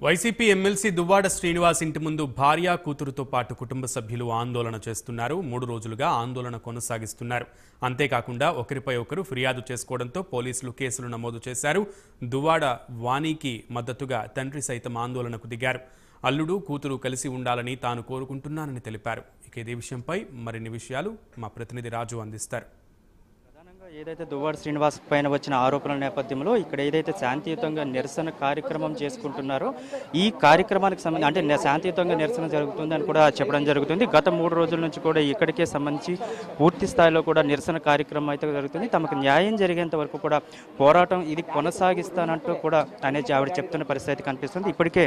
YCP MLC Duvvada Srinivas ఇంటి ముందు భార్య కూతురుతో పాటు కుటుంబ సభ్యులు ఆందోళన చేస్తున్నారు. 3 రోజులుగా ఆందోళన కొనసాగిస్తున్నారు. అంతేకాకుండా ఒకరిపై ఒకరు ఫిర్యాదు చేసుకోవడంతో పోలీసులు కేసులు నమోదు చేశారు. దువ్వాడ వాణికి మద్దతుగా తండ్రి సైతం ఆందోళనకు దిగారు. అల్లుడు కూతురు కలిసి ఉండాలని తాను కోరుకుంటున్నానని తెలిపారు. ఇక ఇదే విషయంపై మరిన్ని విషయాలు మా ప్రతినిధి రాజు అందిస్తారు. ఏదైతే దువ్వాడ శ్రీనివాస్ పైన వచ్చిన ఆరోపణల నేపథ్యంలో ఇక్కడ ఏదైతే శాంతియుతంగా నిరసన కార్యక్రమం చేసుకుంటున్నారో ఈ కార్యక్రమానికి సంబంధించి అంటే శాంతియుతంగా నిరసన జరుగుతుందని కూడా చెప్పడం జరుగుతుంది. గత 3 రోజుల నుంచి కూడా ఇక్కడికే సంబంధించి పూర్తి స్థాయిలో కూడా నిరసన కార్యక్రమం అయితే జరుగుతుంది. తమకు న్యాయం జరిగేంత వరకు కూడా పోరాటం ఇది కొనసాగిస్తానంటూ కూడా అనేది ఆవిడ చెప్తున్న పరిస్థితి కనిపిస్తుంది. ఇప్పటికే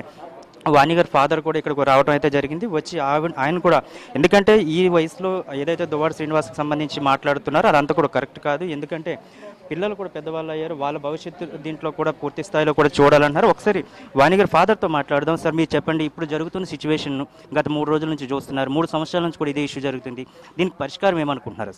వాణి గారి ఫాదర్ కూడా ఇక్కడికి రావడం అయితే జరిగింది. వచ్చి ఆయన కూడా ఎందుకంటే ఈ వయసులో ఏదైతే దువ్వాడ శ్రీనివాస్కి సంబంధించి మాట్లాడుతున్నారో అదంతా కూడా కరెక్ట్ కాదు. ఎందుకంటే పిల్లలు కూడా పెద్దవాళ్ళు అయ్యారు. వాళ్ళ భవిష్యత్తు దీంట్లో కూడా పూర్తి స్థాయిలో కూడా చూడాలన్నారు. ఒకసారి వాణి గారి ఫాదర్తో మాట్లాడదాం. సార్ మీరు చెప్పండి, ఇప్పుడు జరుగుతున్న సిచ్యువేషన్ గత 3 రోజుల నుంచి చూస్తున్నారు, 3 సంవత్సరాల నుంచి కూడా ఇదే ఇష్యూ జరుగుతుంది. దీనికి పరిష్కారం ఏమనుకుంటున్నారు?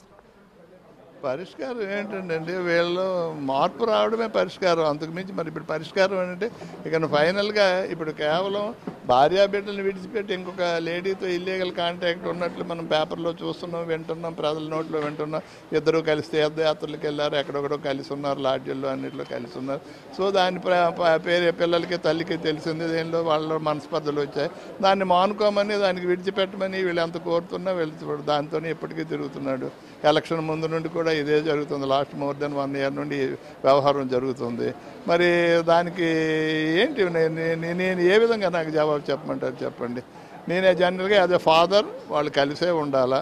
పరిష్కారం ఏంటంటే వీళ్ళు మార్పు రావడమే పరిష్కారం. అంతకుమించి మరి ఇప్పుడు పరిష్కారం ఏంటంటే ఇక ఫైనల్గా ఇప్పుడు కేవలం భార్యాబిడ్డలను విడిచిపెట్టి ఇంకొక లేడీతో ఇల్లీగల్ కాంటాక్ట్ ఉన్నట్లు మనం పేపర్లో చూస్తున్నాం, వింటున్నాం, ప్రజల నోట్లో వింటున్నాం. ఇద్దరు కలిసి తీర్థయాత్రలకు వెళ్ళారు, ఎక్కడొక్కడో కలిసి ఉన్నారు, లాడ్జిల్లో అన్నింటిలో కలిసి ఉన్నారు. సో దాని పేరు పిల్లలకి తల్లికి తెలిసింది, దీనిలో వాళ్ళ మనస్పర్ధలు వచ్చాయి. దాన్ని మానుకోమని దానికి విడిచిపెట్టమని వీళ్ళు ఎంత కోరుతున్నా వెళ్తున్నాడు. దాంతోనే ఇప్పటికీ తిరుగుతున్నాడు. ఎలక్షన్ ముందు నుండి కూడా ఇదే జరుగుతుంది. లాస్ట్ మోర్ దెన్ 1 year నుండి వ్యవహారం జరుగుతుంది. మరి దానికి ఏంటి నేను ఏ విధంగా నాకు జవాబు చెప్పమంటారు చెప్పండి. నేనే జనరల్గా యాజ్ ఎ ఫాదర్ వాళ్ళు కలిసే ఉండాలా,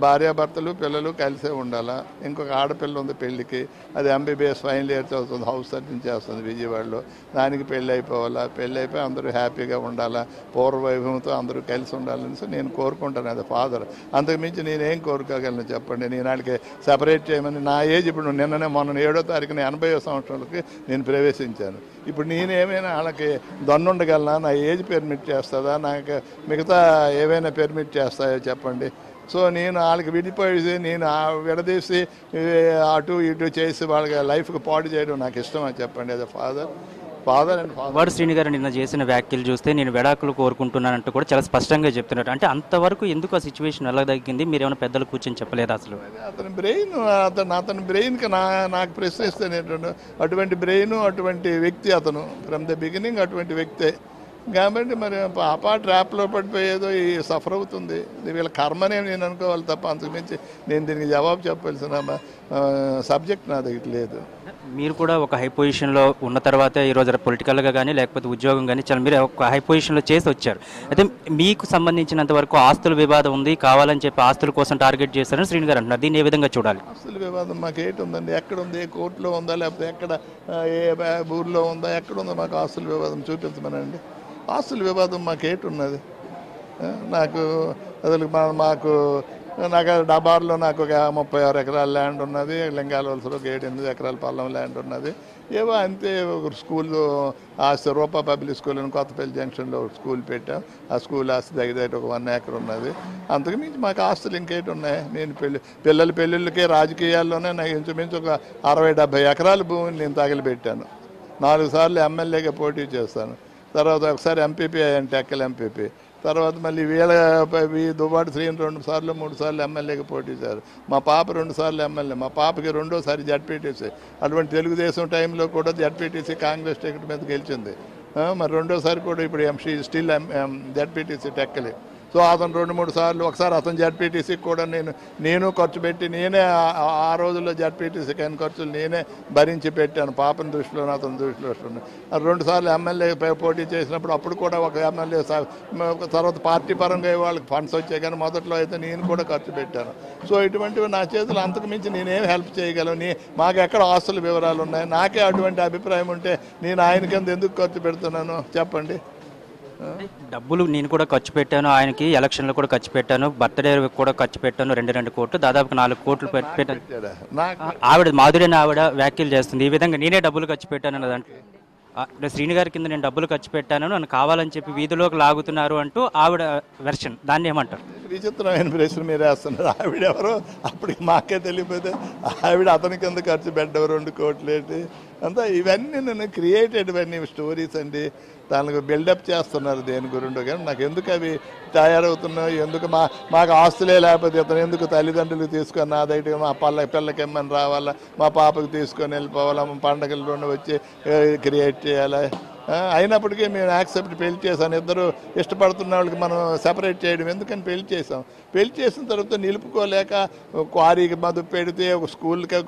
భార్యాభర్తలు పిల్లలు కలిసే ఉండాలా. ఇంకొక ఆడపిల్ల ఉంది పెళ్ళికి, అది MBBS ఫైనల్ ఇయర్ చదువుతుంది, హౌస్ సర్జన్ చేస్తుంది విజయవాడలో. దానికి పెళ్ళి అయిపోవాలా, పెళ్ళి అయిపోయి అందరూ హ్యాపీగా ఉండాలా, పూర్వవైభవంతో అందరూ కలిసి ఉండాలని నేను కోరుకుంటాను అది ఫాదర్. అంతకుమించి నేనేం కోరుకోగలను చెప్పండి. నేను వాళ్ళకి సెపరేట్ చేయమని నా ఏజ్ ఇప్పుడు మొన్న 7వ తారీఖున 80వ సంవత్సరాలకి నేను ప్రవేశించాను. ఇప్పుడు నేనేమైనా వాళ్ళకి దన్నుండగలనా? నా ఏజ్ పెర్మిట్ చేస్తుందా? నాకు మిగతా ఏవైనా పెర్మిట్ చేస్తాయో చెప్పండి. సో నేను వాళ్ళకి విడిపోయేసి నేను విడదీసి అటు ఇటు చేసి వాళ్ళకి లైఫ్కి పాడు చేయడం నాకు ఇష్టమని చెప్పండి. అది ఫాదర్ అండ్ దువ్వాడ శ్రీని గారు నిన్న చేసిన వ్యాఖ్యలు చూస్తే నేను విడాకులు కోరుకుంటున్నానంటూ కూడా చాలా స్పష్టంగా చెప్తున్నారు. అంటే అంతవరకు ఎందుకు ఆ సిచ్యువేషన్ ఎలా తగ్గింది? మీరు ఏమైనా పెద్దలు కూర్చొని చెప్పలేదు అసలు? అతని బ్రెయిన్కి నాకు ప్రశ్నిస్తే అటువంటి బ్రెయిన్ అటువంటి వ్యక్తి అతను ఫ్రమ్ ద బిగినింగ్ అటువంటి వ్యక్తే కాబట్టి మరి పాప ట్రాప్లో పడిపోయేదో ఈ సఫర్ అవుతుంది. వీళ్ళ కర్మనే నేను అనుకోవాలి తప్ప అంతకుమించి నేను దీనికి జవాబు చెప్పాల్సిన సబ్జెక్ట్ నా దగ్గర లేదు. మీరు కూడా ఒక హై పొజిషన్లో ఉన్న తర్వాత ఈరోజు పొలిటికల్గా కానీ లేకపోతే ఉద్యోగం కానీ చాలా మీరు ఒక హై పొజిషన్లో చేసి వచ్చారు. అయితే మీకు సంబంధించినంత వరకు ఆస్తుల వివాదం ఉంది, కావాలని చెప్పి ఆస్తుల కోసం టార్గెట్ చేస్తారని శ్రీని గారు అంటున్నారు. దీన్ని ఏ విధంగా చూడాలి? ఆస్తుల వివాదం మాకు ఏంటి ఉందండి? ఎక్కడ ఉంది? కోర్టులో ఉందా లేకపోతే ఎక్కడ ఏ ఊర్లో ఉందా? ఎక్కడ ఉందో మాకు ఆస్తుల వివాదం చూపించమనండి. ఆస్తుల వివాదం మాకేటి ఉన్నది? నాకు అసలు నాకు డబార్లో నాకు ఒక 36 ఎకరాల ల్యాండ్ ఉన్నది. లింగాలవలసలో ఒక 7-8 ఎకరాల పల్లం ల్యాండ్ ఉన్నది. ఏవో అంతే. ఒక స్కూల్లో ఆస్తి రూపా పబ్లిక్ స్కూల్ అని కొత్తపల్లి జంక్షన్లో స్కూల్ పెట్టాం. ఆ స్కూల్ ఆస్తి దగ్గర ఒక 1 acre ఉన్నది. అంతకు మించి మాకు ఆస్తులు ఇంకేటి ఉన్నాయి? నేను పిల్లల పెళ్ళిళ్ళకే రాజకీయాల్లోనే నాకు ఇంచుమించు ఒక 60-70 ఎకరాల భూమిని నేను తగిలిపెట్టాను. 4 సార్లు ఎమ్మెల్యేగా పోటీ చేస్తాను. తర్వాత ఒకసారి ఎంపీపీ అయ్యాను, టెక్కల్ ఎంపీపీ. తర్వాత మళ్ళీ దువ్వాడ శ్రీని 2 సార్లు 3 సార్లు ఎమ్మెల్యేగా పోటీ చేశారు. మా పాప 2 సార్లు ఎమ్మెల్యే. మా పాపకి 2వ సారి జడ్పీటీసీ. అటువంటి తెలుగుదేశం టైంలో కూడా జడ్పీటీసీ కాంగ్రెస్ టికెట్ మీద గెలిచింది. మరి 2వ సారి కూడా ఇప్పుడు స్టిల్ జడ్పీటీసీ టెక్కలి. సో అతను 2-3 సార్లు, ఒకసారి అతను జడ్పీటీసీకి కూడా నేను ఖర్చు పెట్టి నేనే ఆ రోజుల్లో జడ్పీటీసీకి అయిన ఖర్చులు నేనే భరించి పెట్టాను. పాపని దృష్టిలోనే అతని దృష్టిలో 2 సార్లు ఎమ్మెల్యే పోటీ చేసినప్పుడు అప్పుడు కూడా ఒక ఎమ్మెల్యే తర్వాత పార్టీ పరంగా వాళ్ళకి ఫండ్స్ వచ్చాయి, కానీ మొదట్లో అయితే నేను కూడా ఖర్చు పెట్టాను. సో ఇటువంటివి నా చేతులు అంతకు మించి నేనేం హెల్ప్ చేయగలను? మాకు ఎక్కడ ఆస్తుల వివరాలు ఉన్నాయి? నాకే అటువంటి అభిప్రాయం ఉంటే నేను ఆయన కింద ఎందుకు ఖర్చు పెడుతున్నాను చెప్పండి. డబ్బులు నేను కూడా ఖర్చు పెట్టాను, ఆయనకి ఎలక్షన్లో కూడా ఖర్చు పెట్టాను, బర్త్డే కూడా ఖర్చు పెట్టాను, 2 కోట్లు, దాదాపు 4 కోట్లు పెట్టాను. ఆవిడ మాధురి అని ఆవిడ వ్యాఖ్యలు చేస్తుంది. ఈ విధంగా నేనే డబ్బులు ఖర్చు పెట్టాను అన్నదంటే శ్రీని గారి కింద నేను డబ్బులు ఖర్చు పెట్టాను, నన్ను కావాలని చెప్పి వీధిలోకి లాగుతున్నారు అంటూ ఆవిడ వెర్షన్. దాన్ని ఏమంటారు? విచిత్రమైన ప్రశ్న మీరు వేస్తున్నారు. ఆవిడెవరో అప్పటికి మాకే తెలియపోతే ఆవిడ అతని కింద ఖర్చు పెట్టవు 2 కోట్లు ఏంటి అంతా? ఇవన్నీ నేను క్రియేటెడ్ స్టోరీస్ అండి. దానికి బిల్డప్ చేస్తున్నారు దేని గురిండో, కానీ నాకు ఎందుకు అవి తయారవుతున్నాయి, ఎందుకు మాకు ఆస్తులే లేకపోతే ఇతను ఎందుకు తల్లిదండ్రులు తీసుకొని నా దగ్గర మా పిల్లకి ఇమ్మని రావాలా, మా పాపకు తీసుకొని వెళ్ళిపోవాలా, మా పండగలు వచ్చి క్రియేట్ చేయాలా. అయినప్పటికీ మేము యాక్సెప్ట్ పెళ్లి చేశాను. ఇద్దరు ఇష్టపడుతున్న వాళ్ళకి మనం సెపరేట్ చేయడం ఎందుకని పెళ్లి చేసాం. పెళ్లి చేసిన తర్వాత నిలుపుకోలేక క్వారీకి మదుపు పెడితే ఒక స్కూల్కి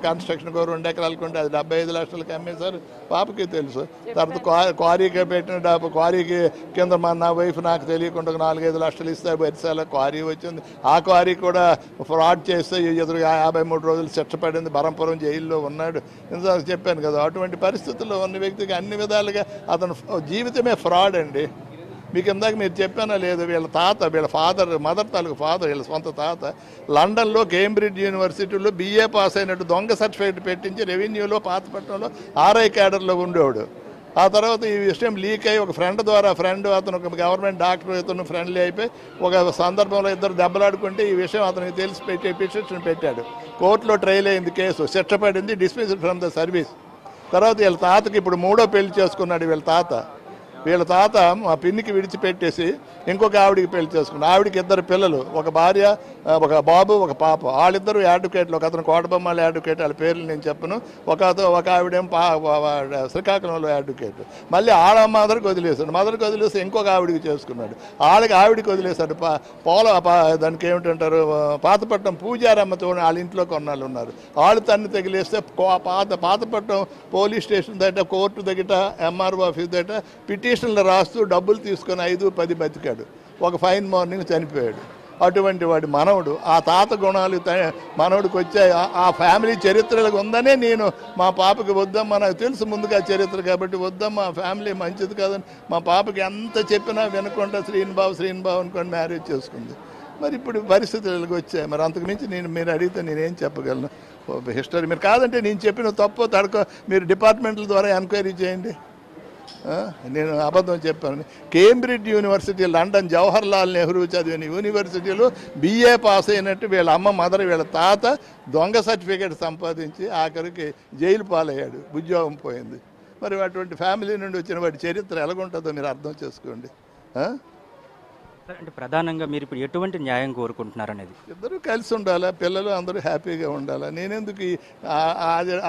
కన్స్ట్రక్షన్కి 2 ఎకరాలకు ఉంటే అది 75 లక్షలకి అమ్మేశారు. పాపకి తెలుసు. తర్వాత క్వారీకి పెట్టిన క్వారీకి కింద నా వైఫ్ నాకు తెలియకుండా 4-5 లక్షలు ఇస్తే వరిసాల క్వారీ వచ్చింది. ఆ క్వారీ కూడా ఫ్రాడ్ చేస్తే ఎదురు 53 రోజులు శిక్ష పడింది. బరంపురం జైల్లో ఉన్నాడు. ఇంత చెప్పాను కదా. అటువంటి పరిస్థితుల్లో ఉన్న వ్యక్తికి అన్ని విధాలుగా అతను జీవితమే ఫ్రాడ్ అండి. మీకు ఇందాక మీరు చెప్పానా లేదు, వీళ్ళ మదర్ తాలూకు ఫాదర్, వీళ్ళ సొంత తాత లండన్లో కేంబ్రిడ్జ్ యూనివర్సిటీలో BA పాస్ అయినట్టు దొంగ సర్టిఫికేట్ పెట్టించి రెవెన్యూలో పాతపట్నంలో RI క్యాడర్లో ఉండేవాడు. ఆ తర్వాత ఈ విషయం లీక్ అయ్యి ఒక ఫ్రెండ్ అతను ఒక గవర్నమెంట్ డాక్టర్ ఇతను ఫ్రెండ్లీ అయిపోయి ఒక సందర్భంలో ఇద్దరు దెబ్బలాడుకుంటే ఈ విషయం అతనికి తెలిసి పిటిషన్ పెట్టాడు. కోర్టులో ట్రయల్ అయింది, కేసు శిక్ష పడింది, డిస్మిస్డ్ ఫ్రమ్ ద సర్వీస్. తర్వాత వీళ్ళ తాతకి ఇప్పుడు 3వ పెళ్లి చేసుకున్నాడు. వీళ్ళ తాత మా పిన్నికి విడిచిపెట్టేసి ఇంకొక ఆవిడికి పెళ్లి చేసుకున్నాడు. ఆవిడికి 2 పిల్లలు, ఒక భార్య, ఒక బాబు, ఒక పాప. వాళ్ళిద్దరూ అడ్వకేట్లు. ఒక అతను కోటబొమ్మాలి అడ్వకేట్, వాళ్ళ పేర్లు నేను చెప్పను. ఒక ఆవిడేం శ్రీకాకుళంలో అడ్వకేట్. మళ్ళీ మదర్కి వదిలేసి ఇంకొక ఆవిడికి చేసుకున్నాడు. ఆవిడికి వదిలేశాడు. దానికి ఏమిటంటారు, పాతపట్నం పూజారమ్మ చూడండి, వాళ్ళ ఇంట్లో కొన్నాళ్ళు ఉన్నారు. వాళ్ళు తన్ని తగిలేస్తే పాతపట్నం పోలీస్ స్టేషన్ దగ్గర, కోర్టు దగ్గర, MRO ఆఫీస్ దగ్గర పిటిషన్లు రాస్తూ డబ్బులు తీసుకొని 5-10 బతికాడు. ఒక ఫైన్ మార్నింగ్ చనిపోయాడు. అటువంటి వాడి మనవడు. ఆ తాత గుణాలు మనవడికి వచ్చాయి. ఆ ఫ్యామిలీ చరిత్రలకు ఉందనే నేను మా పాపకి వద్దమ్మా, నాకు తెలుసు ముందుగా చరిత్ర కాబట్టి వద్దమ్మా, ఫ్యామిలీ మంచిది కాదని మా పాపకి ఎంత చెప్పినా వినకుండా శ్రీనిబాబు అనుకొని మ్యారేజ్ చేసుకుంది. మరి ఇప్పుడు పరిస్థితులకు వచ్చాయి. మరి అంతకుమించి మీరు అడిగితే నేనేం చెప్పగలను హిస్టరీ. మీరు కాదంటే నేను చెప్పిన తప్పో తడకో మీరు డిపార్ట్మెంట్ల ద్వారా ఎంక్వైరీ చేయండి. నేను అబద్ధం చెప్పాను. Cambridge university, London Jawaharlal Nehru చదివిన యూనివర్సిటీలో BA పాస్ అయినట్టు వీళ్ళ మదర్, వీళ్ళ తాత దొంగ సర్టిఫికేట్ సంపాదించి ఆఖరికి జైలు పాలయ్యాడు, ఉద్యోగం పోయింది. మరి అటువంటి ఫ్యామిలీ నుండి వచ్చిన వాడి చరిత్ర ఎలాగుంటుందో మీరు అర్థం చేసుకోండి. అంటే ప్రధానంగా మీరు ఇప్పుడు ఎటువంటి న్యాయం కోరుకుంటున్నారు అనేది? ఇద్దరు కలిసి ఉండాలా, పిల్లలు అందరూ హ్యాపీగా ఉండాలా. నేనెందుకు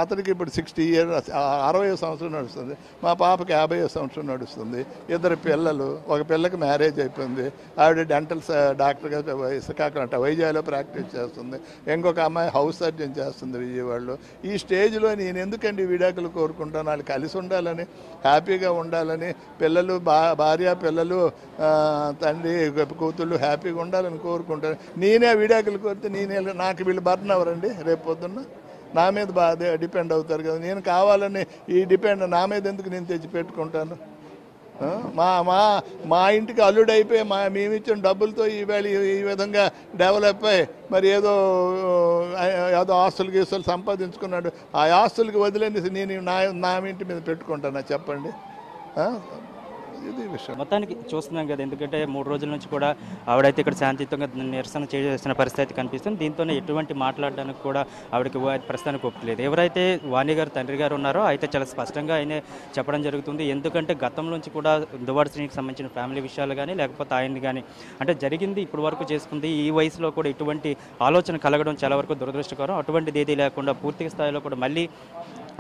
అతనికి ఇప్పుడు 60 years 60వ సంవత్సరం నడుస్తుంది, మా పాపకి 50వ సంవత్సరం నడుస్తుంది. 2 పిల్లలు, ఒక పిల్లకి మ్యారేజ్ అయిపోయింది. ఆవిడ డెంటల్ డాక్టర్గా శ్రీకాకుళం వైజాగ్లో ప్రాక్టీస్ చేస్తుంది. ఇంకొక అమ్మాయి హౌస్ సర్జన్ చేస్తుంది విజయవాడలో. ఈ స్టేజ్లో నేను ఎందుకండి విడాకులు కోరుకుంటాను? వాళ్ళు కలిసి ఉండాలని, హ్యాపీగా ఉండాలని, పిల్లలు భార్య పిల్లలు తండ్రి కూతుళ్ళు హ్యాపీగా ఉండాలని కోరుకుంటాను. నేనే విడాకులు కోరితే నాకు వీళ్ళు బర్న్ అవ్వరండి. రేపు పొద్దున్న నా మీద డిపెండ్ అవుతారు కదా. నేను కావాలని డిపెండ్ నా మీద ఎందుకు నేను తెచ్చి పెట్టుకుంటాను? మా ఇంటికి అల్లుడైపోయి మేము ఇచ్చిన డబ్బులతో ఈవేళ ఈ విధంగా డెవలప్ అయ్యి మరి ఏదో ఆస్తులు సంపాదించుకున్నాడు. ఆ ఆస్తులకి వదిలేసి నేను నా ఇంటి మీద పెట్టుకుంటానా చెప్పండి? ఇది విషయం. మొత్తానికి చూస్తున్నాం కదా, ఎందుకంటే 3 రోజుల నుంచి కూడా ఆవిడైతే ఇక్కడ శాంతియుతంగా నిరసన చేసిన పరిస్థితి కనిపిస్తుంది. దీంతోనే ఎటువంటి మాట్లాడడానికి కూడా ఆవిడకి ప్రస్తుతానికి ఒప్పులేదు. ఎవరైతే వాణి గారు తండ్రి గారు ఉన్నారో అయితే చాలా స్పష్టంగా ఆయనే చెప్పడం జరుగుతుంది. ఎందుకంటే గతం నుంచి కూడా దువ్వాడ శ్రీనికి సంబంధించిన ఫ్యామిలీ విషయాలు కానీ లేకపోతే ఆయన్ని కానీ అంటే జరిగింది ఇప్పుడు వరకు చేసుకుంది. ఈ వయసులో కూడా ఇటువంటి ఆలోచన కలగడం చాలా వరకు దురదృష్టకరం. అటువంటిది ఏదీ లేకుండా పూర్తి స్థాయిలో కూడా మళ్ళీ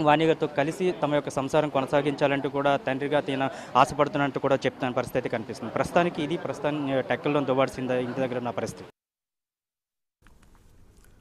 వాణి గారితో కలిసి తమ యొక్క సంసారం కొనసాగించాలంటూ కూడా తండ్రిగా తన ఆశపడుతున్నట్టు కూడా చెప్తున్న పరిస్థితి కనిపిస్తుంది. ప్రస్తుతానికి ఇది టెక్కల్లో దువ్వాడ శ్రీ ఇంటి దగ్గర ఉన్న పరిస్థితి.